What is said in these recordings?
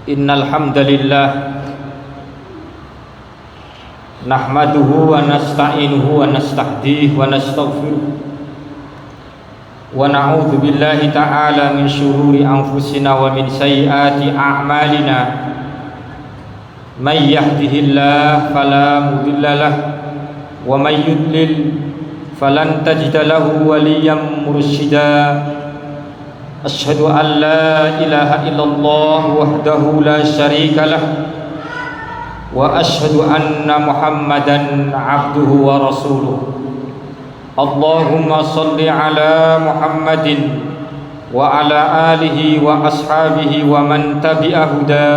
Innal hamdalillah nahmaduhu wa nasta'inuhu wa nastahdihi wa nastaghfiruh wa na'udzu billahi ta'ala min syururi anfusina wa min sayyiati a'malina. May yahdihillahu fala mudilla lahu wa may yudlil falan tajida lahu waliyyan mursyida. Asyhadu an la ilaha illallah wahdahu la syarika lah wa asyhadu anna Muhammadan abduhu wa rasuluh. Allahumma salli ala Muhammadin wa ala alihi wa ashabihi wa man tabi'a huda.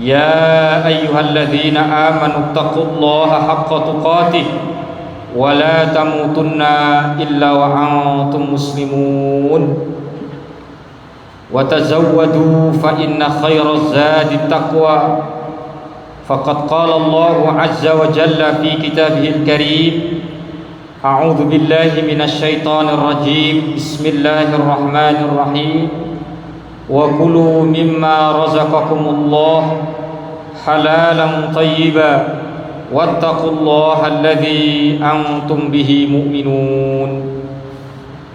Ya ayyuhalladzina amanu taqullaha haqqa tuqatih wa la tamutunna illa wa antum muslimun. Wa tazawwadu fa inna khairaz zadi taqwa. Faqad qala Allahu azza wa jalla fi kitabihil karim. A'udzu billahi minasy syaithanir rajim. Bismillahirrahmanirrahim. Wa kulu mimma razaqakumullah halalan thayyiban wattaqullaha alladzi antum bihi mu'minun.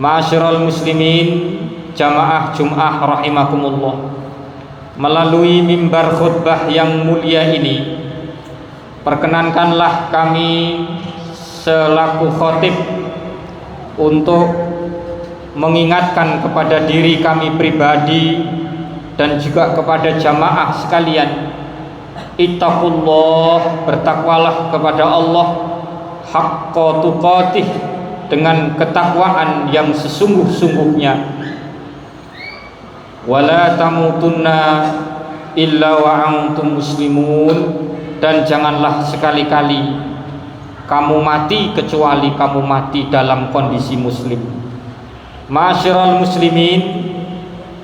Ma'asyiral muslimin, jamaah Jum'ah rahimakumullah. Melalui mimbar khutbah yang mulia ini, perkenankanlah kami selaku khotib untuk mengingatkan kepada diri kami pribadi dan juga kepada jamaah sekalian, ittaqullah, bertakwalah kepada Allah haqqa tuqatih, dengan ketakwaan yang sesungguh-sungguhnya. Wala tamutunna illa wa antum muslimun, dan janganlah sekali-kali kamu mati kecuali kamu mati dalam kondisi muslim. Ma'asyiral muslimin,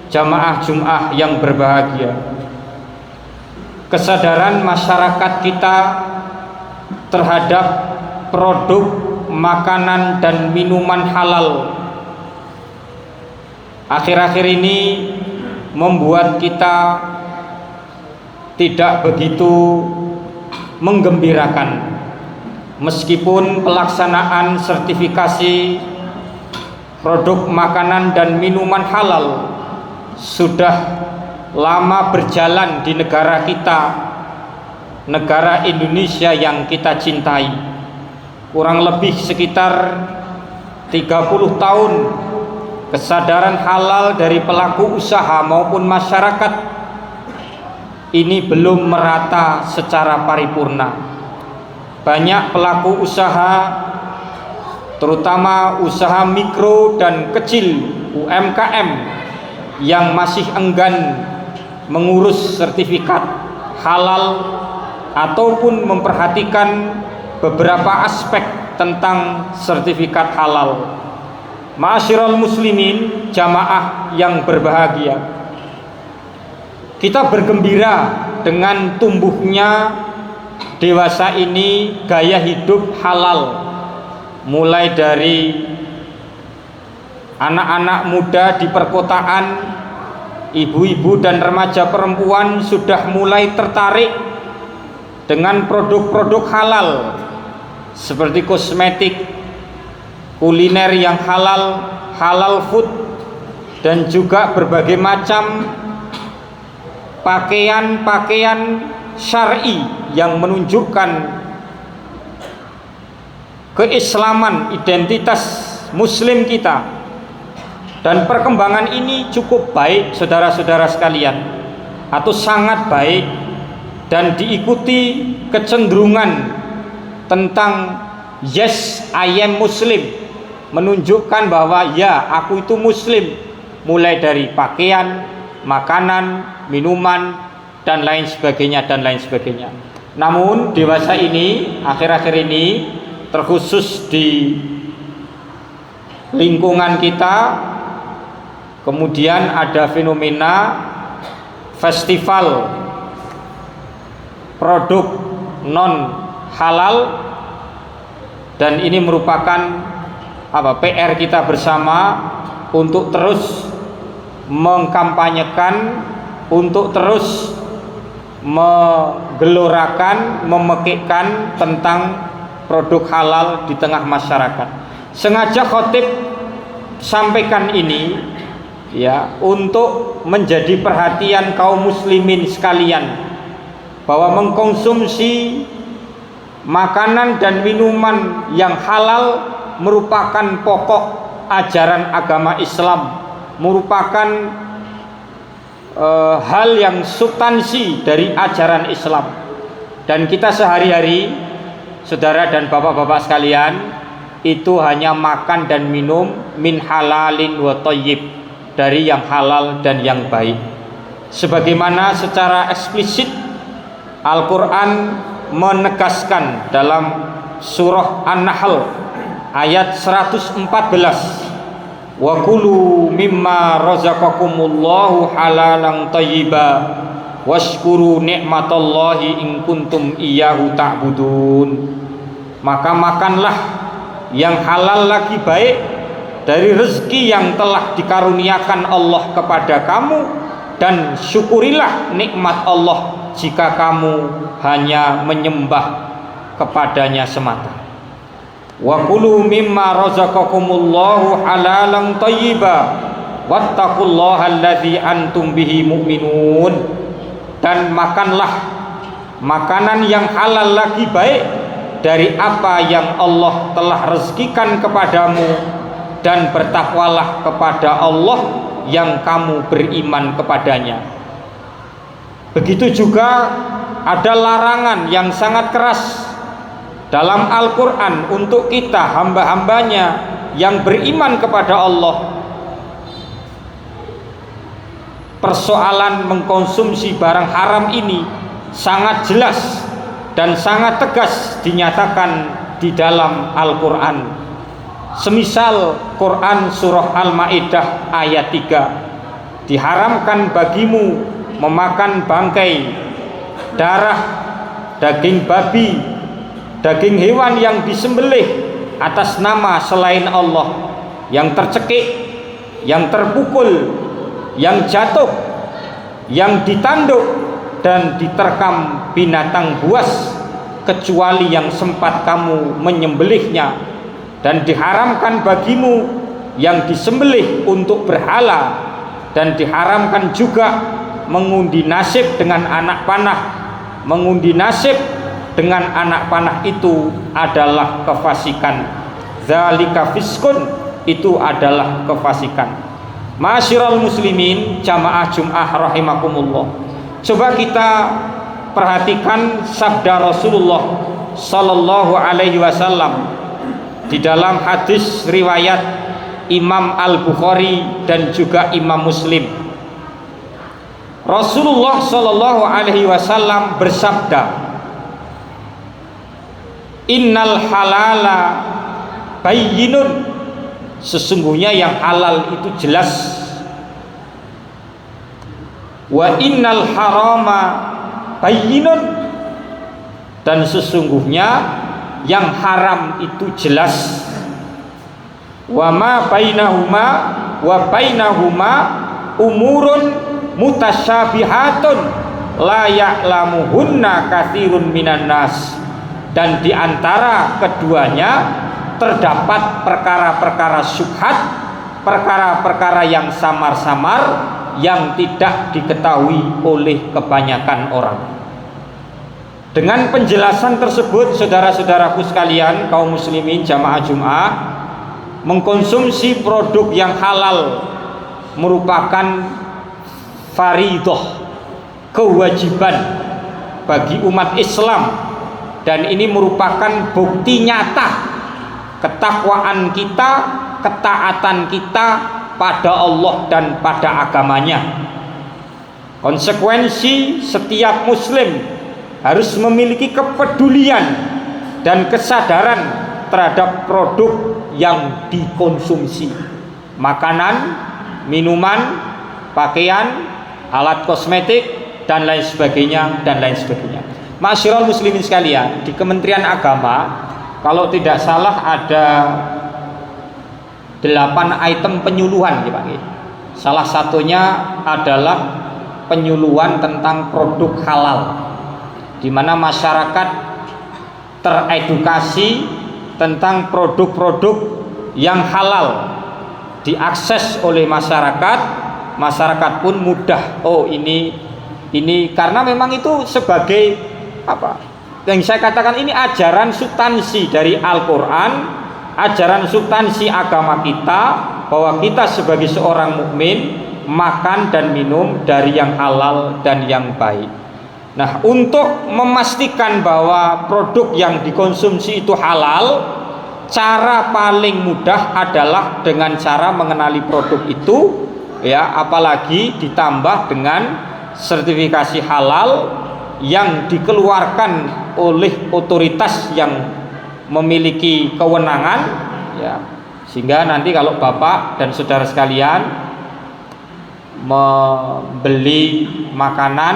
jamaah Jum'ah yang berbahagia, kesadaran masyarakat kita terhadap produk makanan dan minuman halal akhir-akhir ini membuat kita tidak begitu menggembirakan. Meskipun pelaksanaan sertifikasi produk makanan dan minuman halal sudah lama berjalan di negara kita, negara Indonesia yang kita cintai, kurang lebih sekitar 30 tahun kesadaran halal dari pelaku usaha maupun masyarakat ini belum merata secara paripurna. Banyak pelaku usaha, terutama usaha mikro dan kecil UMKM, yang masih enggan mengurus sertifikat halal ataupun memperhatikan beberapa aspek tentang sertifikat halal. Ma'asyiral muslimin, jamaah yang berbahagia, kita bergembira dengan tumbuhnya dewasa ini gaya hidup halal, mulai dari anak-anak muda di perkotaan, ibu-ibu dan remaja perempuan sudah mulai tertarik dengan produk-produk halal seperti kosmetik, kuliner yang halal, halal food, dan juga berbagai macam pakaian-pakaian syar'i yang menunjukkan keislaman, identitas muslim kita. Dan perkembangan ini cukup baik, saudara-saudara sekalian, atau sangat baik, dan diikuti kecenderungan tentang yes I am Muslim, menunjukkan bahwa ya aku itu muslim, mulai dari pakaian, makanan, minuman, dan lain sebagainya dan lain sebagainya. Namun dewasa ini, akhir-akhir ini, terkhusus di lingkungan kita, kemudian ada fenomena festival produk non halal, dan ini merupakan PR kita bersama untuk terus mengkampanyekan untuk terus menggelorakan, memekikkan tentang produk halal di tengah masyarakat. Sengaja khotib sampaikan ini ya untuk menjadi perhatian kaum muslimin sekalian bahwa mengkonsumsi makanan dan minuman yang halal merupakan pokok ajaran agama Islam, merupakan hal yang substansi dari ajaran Islam. Dan kita sehari-hari, saudara dan bapak-bapak sekalian, itu hanya makan dan minum min halalin wa thayyib, dari yang halal dan yang baik. Sebagaimana secara eksplisit Al-Quran menegaskan dalam surah An-Nahl ayat 114, wa kulu mimma razaqakumullahu halalan thayyiba washkuru ni'matallahi in kuntum iyyahu ta'budun. Maka makanlah yang halal lagi baik dari rezeki yang telah dikaruniakan Allah kepada kamu, dan syukurilah nikmat Allah jika kamu hanya menyembah kepadanya semata. Wa kulu mimma razaqakumullahu halalan thayyiba wattaqullaha alladzi antum bihi mu'minun. Dan makanlah makanan yang halal lagi baik dari apa yang Allah telah rezekikan kepadamu, dan bertakwalah kepada Allah yang kamu beriman kepadanya. Begitu juga ada larangan yang sangat keras dalam Al-Quran untuk kita hamba-hambanya yang beriman kepada Allah. Persoalan mengkonsumsi barang haram ini sangat jelas dan sangat tegas dinyatakan di dalam Al-Quran. Semisal Quran surah Al-Maidah ayat 3, diharamkan bagimu memakan bangkai, darah, daging babi, daging hewan yang disembelih atas nama selain Allah, yang tercekik, yang terpukul, yang jatuh, yang ditanduk dan diterkam binatang buas, kecuali yang sempat kamu menyembelihnya. Dan diharamkan bagimu yang disembelih untuk berhala, dan diharamkan juga mengundi nasib dengan anak panah. Mengundi nasib dengan anak panah itu adalah kefasikan. Dzalika fiskun, itu adalah kefasikan. Ma'asyiral muslimin, jamaah Jum'ah rahimakumullah. Coba kita perhatikan sabda Rasulullah sallallahu alaihi wasallam di dalam hadis riwayat Imam Al-Bukhari dan juga Imam Muslim. Rasulullah sallallahu alaihi wasallam bersabda, innal halala bayyinun, sesungguhnya yang halal itu jelas, wa innal harama bayyinun, dan sesungguhnya yang haram itu jelas. Wa ma bainahuma wa bainahuma umurun mutasyabihatun la ya'lamuhunna katsirun minan nas, dan di antara keduanya terdapat perkara-perkara syubhat, perkara-perkara yang samar-samar yang tidak diketahui oleh kebanyakan orang. Dengan penjelasan tersebut, saudara-saudaraku sekalian, kaum muslimin jamaah Jum'ah, mengkonsumsi produk yang halal merupakan faridah, kewajiban bagi umat Islam, dan ini merupakan bukti nyata ketakwaan kita, ketaatan kita pada Allah dan pada agamanya. Konsekuensi setiap muslim harus memiliki kepedulian dan kesadaran terhadap produk yang dikonsumsi, makanan, minuman, pakaian, alat kosmetik, dan lain sebagainya, dan lain sebagainya. Ma'asyiral muslimin sekalian, di Kementerian Agama kalau tidak salah ada 8 item penyuluhan ya Pak. Salah satunya adalah penyuluhan tentang produk halal, di mana masyarakat teredukasi tentang produk-produk yang halal diakses oleh masyarakat. Masyarakat pun mudah, oh ini karena memang itu sebagai apa yang saya katakan, ini ajaran substansi dari Al-Quran, ajaran substansi agama kita, bahwa kita sebagai seorang mukmin makan dan minum dari yang halal dan yang baik. Nah, untuk memastikan bahwa produk yang dikonsumsi itu halal, cara paling mudah adalah dengan cara mengenali produk itu, ya, apalagi ditambah dengan sertifikasi halal yang dikeluarkan oleh otoritas yang memiliki kewenangan, ya, sehingga nanti kalau Bapak dan saudara sekalian membeli makanan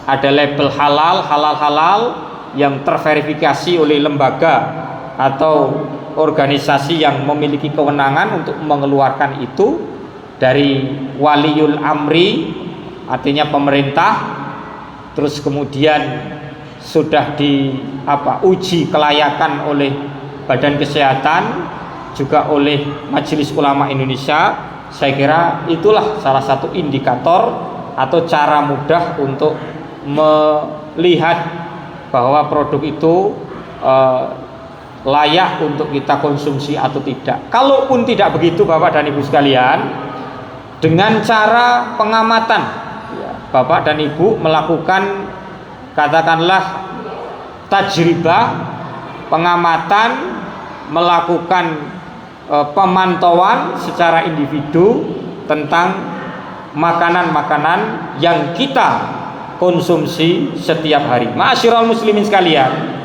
ada label halal yang terverifikasi oleh lembaga atau organisasi yang memiliki kewenangan untuk mengeluarkan itu dari waliul amri, artinya pemerintah, terus kemudian sudah uji kelayakan oleh Badan Kesehatan, juga oleh Majelis Ulama Indonesia. Saya kira itulah salah satu indikator atau cara mudah untuk melihat bahwa produk itu layak untuk kita konsumsi atau tidak. Kalaupun tidak begitu Bapak dan Ibu sekalian, dengan cara pengamatan, ya, Bapak dan Ibu melakukan katakanlah tajribah, pengamatan, melakukan pemantauan secara individu tentang makanan-makanan yang kita konsumsi setiap hari. Ma'asyiral muslimin sekalian,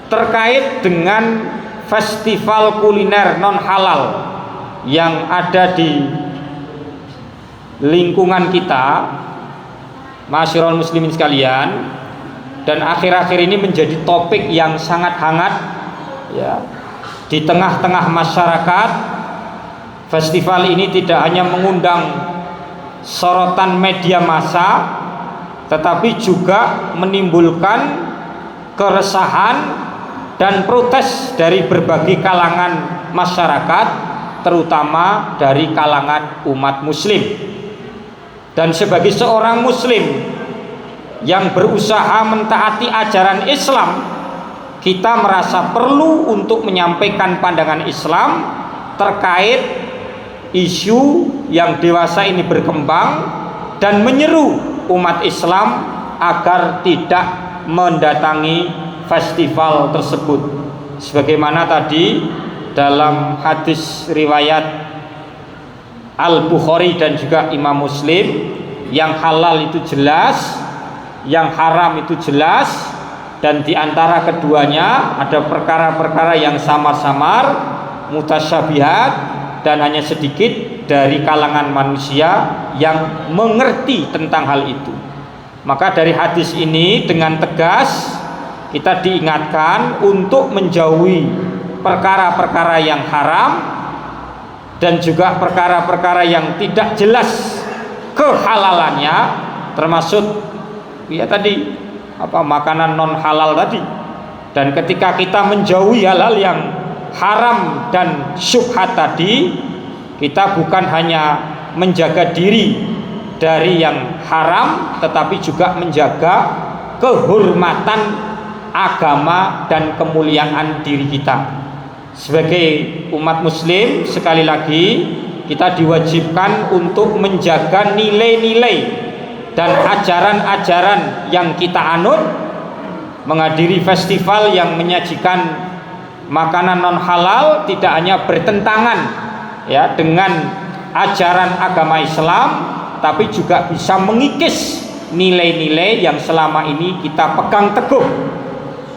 terkait dengan festival kuliner non halal yang ada di lingkungan kita, ma'asyiral muslimin sekalian, dan akhir-akhir ini menjadi topik yang sangat hangat, ya, di tengah-tengah masyarakat. Festival ini tidak hanya mengundang sorotan media massa, tetapi juga menimbulkan keresahan dan protes dari berbagai kalangan masyarakat, terutama dari kalangan umat muslim. Dan sebagai seorang muslim yang berusaha mentaati ajaran Islam, kita merasa perlu untuk menyampaikan pandangan Islam terkait isu yang dewasa ini berkembang, dan menyeru umat Islam agar tidak mendatangi festival tersebut. Sebagaimana tadi dalam hadis riwayat Al-Bukhari dan juga Imam Muslim, yang halal itu jelas, yang haram itu jelas, dan di antara keduanya ada perkara-perkara yang samar-samar, mutasyabihat, dan hanya sedikit dari kalangan manusia yang mengerti tentang hal itu. Maka dari hadis ini dengan tegas kita diingatkan untuk menjauhi perkara-perkara yang haram dan juga perkara-perkara yang tidak jelas kehalalannya, termasuk ya tadi makanan non halal tadi. Dan ketika kita menjauhi hal-hal yang haram dan syubhat tadi, kita bukan hanya menjaga diri dari yang haram, tetapi juga menjaga kehormatan agama dan kemuliaan diri kita. Sebagai umat muslim, sekali lagi kita diwajibkan untuk menjaga nilai-nilai dan ajaran-ajaran yang kita anut. Menghadiri festival yang menyajikan makanan non halal tidak hanya bertentangan ya dengan ajaran agama Islam, tapi juga bisa mengikis nilai-nilai yang selama ini kita pegang teguh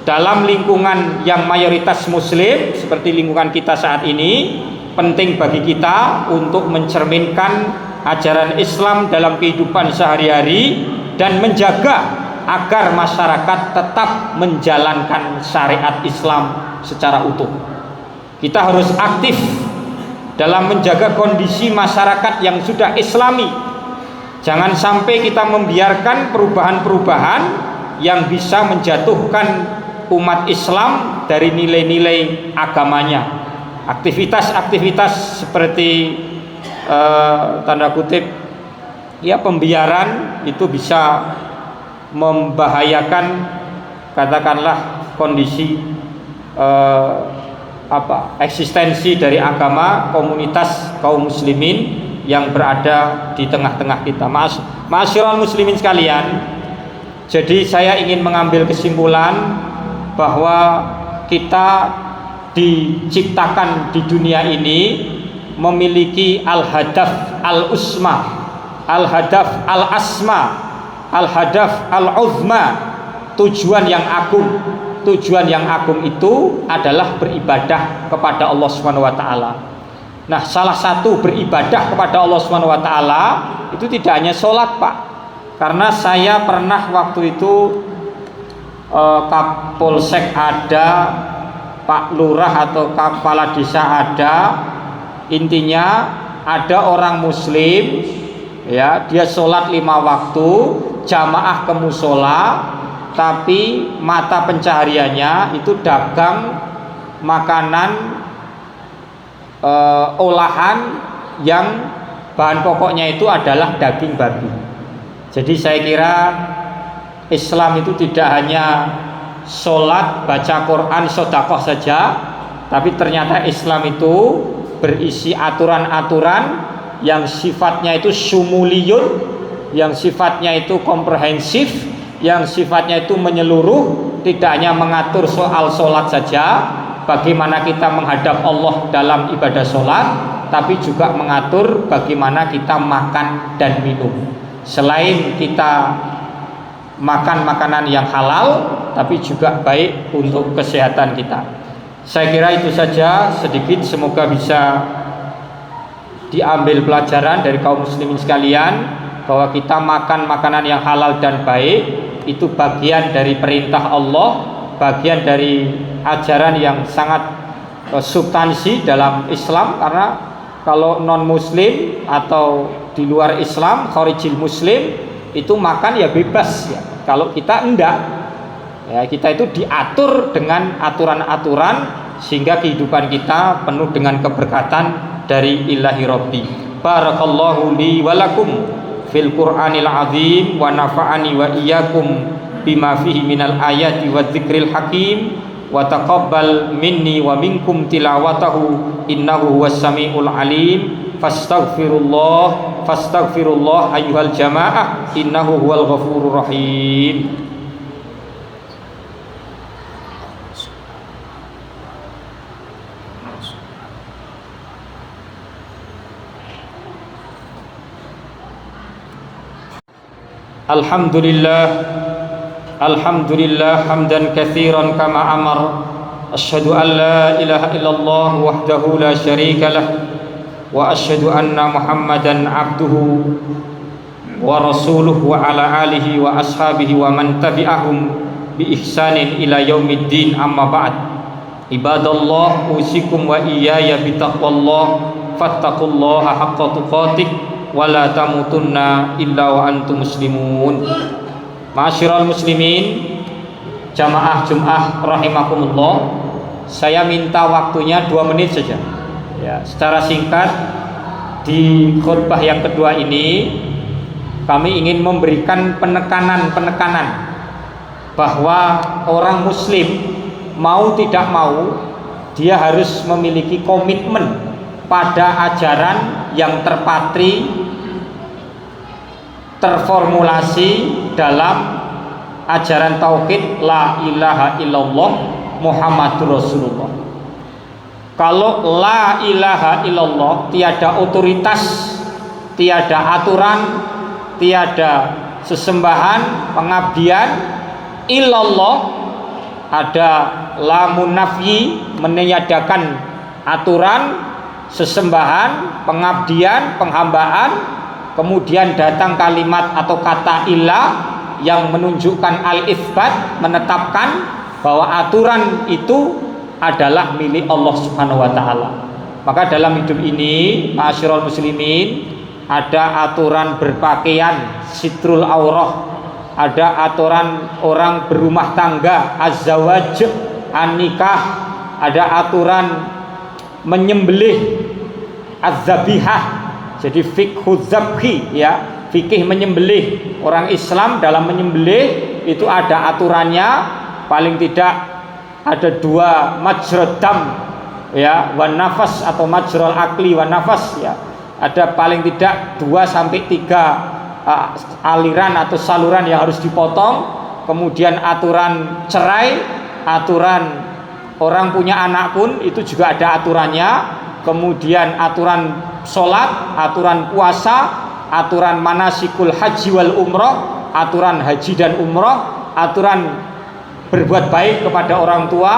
dalam lingkungan yang mayoritas muslim seperti lingkungan kita saat ini. Penting bagi kita untuk mencerminkan ajaran Islam dalam kehidupan sehari-hari dan menjaga agar masyarakat tetap menjalankan syariat Islam secara utuh. Kita harus aktif dalam menjaga kondisi masyarakat yang sudah islami, Jangan sampai kita membiarkan perubahan-perubahan yang bisa menjatuhkan umat Islam dari nilai-nilai agamanya. Aktivitas-aktivitas seperti tanda kutip ya pembiaran itu bisa membahayakan katakanlah kondisi eksistensi dari agama komunitas kaum muslimin yang berada di tengah-tengah kita. Ma'asyiral muslimin sekalian, jadi saya ingin mengambil kesimpulan bahwa kita diciptakan di dunia ini memiliki al-hadaf al-usma, al-hadaf al-asma, al-hadaf al-uzma, tujuan yang agung. Tujuan yang agung itu adalah beribadah kepada Allah Subhanahu wa taala. Nah, salah satu beribadah kepada Allah Subhanahu wa taala itu tidak hanya sholat, Pak. Karena saya pernah waktu itu Kapolsek ada, Pak Lurah atau kepala desa ada, intinya ada orang muslim ya, dia sholat 5 waktu jamaah ke musola, tapi mata pencahariannya itu dagang makanan olahan yang bahan pokoknya itu adalah daging babi. Jadi saya kira Islam itu tidak hanya sholat, baca Quran, sedekah saja, tapi ternyata Islam itu berisi aturan-aturan yang sifatnya itu syumuliyun, yang sifatnya itu komprehensif, yang sifatnya itu menyeluruh, tidak hanya mengatur soal sholat saja, bagaimana kita menghadap Allah dalam ibadah sholat, tapi juga mengatur bagaimana kita makan dan minum. Selain kita makan makanan yang halal, tapi juga baik untuk kesehatan kita. Saya kira itu saja sedikit, semoga bisa diambil pelajaran dari kaum muslimin sekalian bahwa kita makan makanan yang halal dan baik itu bagian dari perintah Allah, bagian dari ajaran yang sangat substansi dalam Islam. Karena kalau non muslim atau di luar Islam, kharijil muslim, itu makan ya bebas ya. Kalau kita enggak ya, kita itu diatur dengan aturan-aturan sehingga kehidupan kita penuh dengan keberkatan dari ilahi rabbi. Barakallahu li walakum fil Qur'anil azim wa nafa'ani wa iyyakum bima fihi minal ayati wa dzikril hakim wa taqabbal minni wa minkum tilawatahu innahu huwas samiul alim. Fastaghfirullah ayyuhal jamaah innahu huwal ghafurur rahim. Alhamdulillah hamdan katsiran kama amar. Asyhadu an la ilaha illallah wahdahu la syarika lah wa asyhadu anna Muhammadan abduhu wa rasuluhu wa ala alihi wa ashabihi wa man tabi'ahum bi ihsanin ila yaumiddin, amma ba'd. Ibadallah, usikum wa iyaya bi taqwallah, fattaqullaha haqqa tuqatih wa la tamutunna illa wa antum muslimun. Ma'asyiral muslimin, jamaah Jumat rahimakumullah, saya minta waktunya 2 menit saja ya, secara singkat. Di khutbah yang kedua ini kami ingin memberikan penekanan bahwa orang muslim mau tidak mau dia harus memiliki komitmen pada ajaran yang terpatri, terformulasi dalam ajaran tauhid la ilaha illallah Muhammadur Rasulullah. Kalau la ilaha illallah, tiada otoritas, tiada aturan, tiada sesembahan, pengabdian, illallah, ada lamun nafyi, meniadakan aturan, sesembahan, pengabdian, penghambaan, kemudian datang kalimat atau kata ilah yang menunjukkan al-itsbat, menetapkan bahwa aturan itu adalah milik Allah Subhanahu wa taala. Maka dalam hidup ini, ma'asyiral muslimin, ada aturan berpakaian sitrul aurah, ada aturan orang berumah tangga az-zawaj, an-nikah, ada aturan menyembelih az-zabihah. Jadi fikhu zabhi ya, fikih menyembelih. Orang Islam dalam menyembelih itu ada aturannya, paling tidak ada 2 majrad dam ya, wan nafas atau majrul akli wan nafas ya. Ada paling tidak 2 sampai 3 aliran atau saluran yang harus dipotong. Kemudian aturan cerai, aturan orang punya anak pun itu juga ada aturannya. Kemudian aturan sholat, aturan puasa, aturan manasikul haji wal umroh, aturan haji dan umroh, aturan berbuat baik kepada orang tua,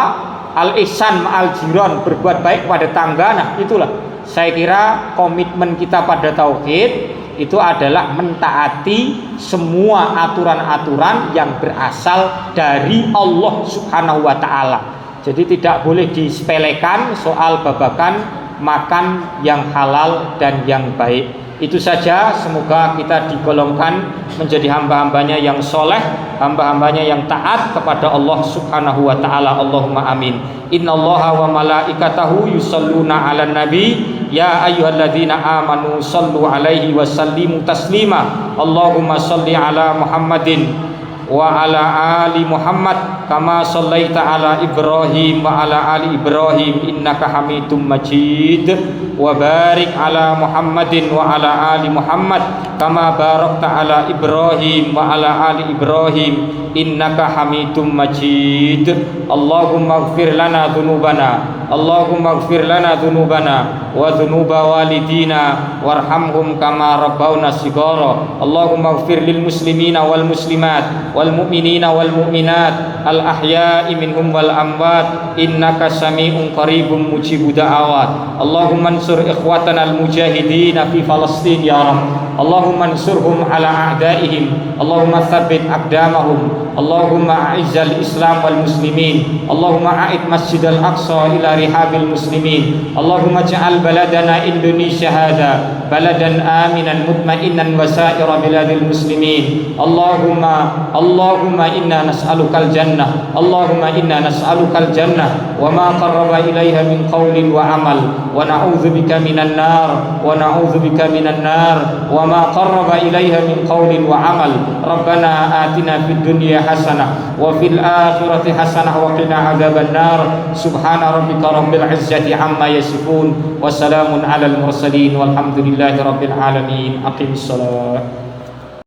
al-ihsan ma'al jiran, berbuat baik kepada tangga. Nah itulah saya kira komitmen kita pada tauhid itu adalah mentaati semua aturan-aturan yang berasal dari Allah Subhanahu wa ta'ala. Jadi tidak boleh disepelekan soal babakan makan yang halal dan yang baik. Itu saja, semoga kita digolongkan menjadi hamba-hambanya yang soleh, hamba-hambanya yang taat kepada Allah Subhanahu wa ta'ala. Allahumma amin. Innallaha wa malaikatahu yusalluna ala nabi ya ayyuhalladzina amanu sallu alaihi wa sallimu taslima. Allahumma salli ala Muhammadin wa ala ali Muhammad kama sallaita ala Ibrahim wa ala ali Ibrahim innaka Hamidum Majid, wa barik ala Muhammadin wa ala ali Muhammad kama barakta ala Ibrahim wa ala ali Ibrahim innaka Hamidum Majid. Allahumma ighfir lana dhunubana, Allahumma ighfir lana dhunubana wa dhunuba walidina warhamhum kama rabbawna shighara. Allahumma ighfir lil muslimina wal muslimat wal mu'minina wal mu'minat al ahya'i minhum wal amwat innaka sami'un qaribun mujibud da'awat. Allahumma ansur ikhwatana al mujahidin fi Falastin ya Rabb. Allahumma ansurhum ala a'daihim. Allahumma tsabbit aqdamahum. Allahumma a'izzal Islam wal muslimin. Allahumma a'id Masjidal Aqsa ila rihabil muslimin. Allahumma ja'al baladana Indonesia hadha baladan aminan mutma'innan wa sa'ira biladil muslimin. Allahumma inna nas'alukal jannah. Allahumma inna nas'alukal jannah wa ma qarraba ilaiha min qawlin wa amal, wa na'udzubika minan nar wa na'udzubika minan nar wa ma qarraba ilaiha min qawlin wa amal. Rabbana atina fid dunya hasanah wa fil akhirati hasanah wa qina adzaban nar. Subhana rabbika rabbil izzati amma yasifun wa salamun alal mursalin walhamdulillahi rabbil alamin. Aqimis salat.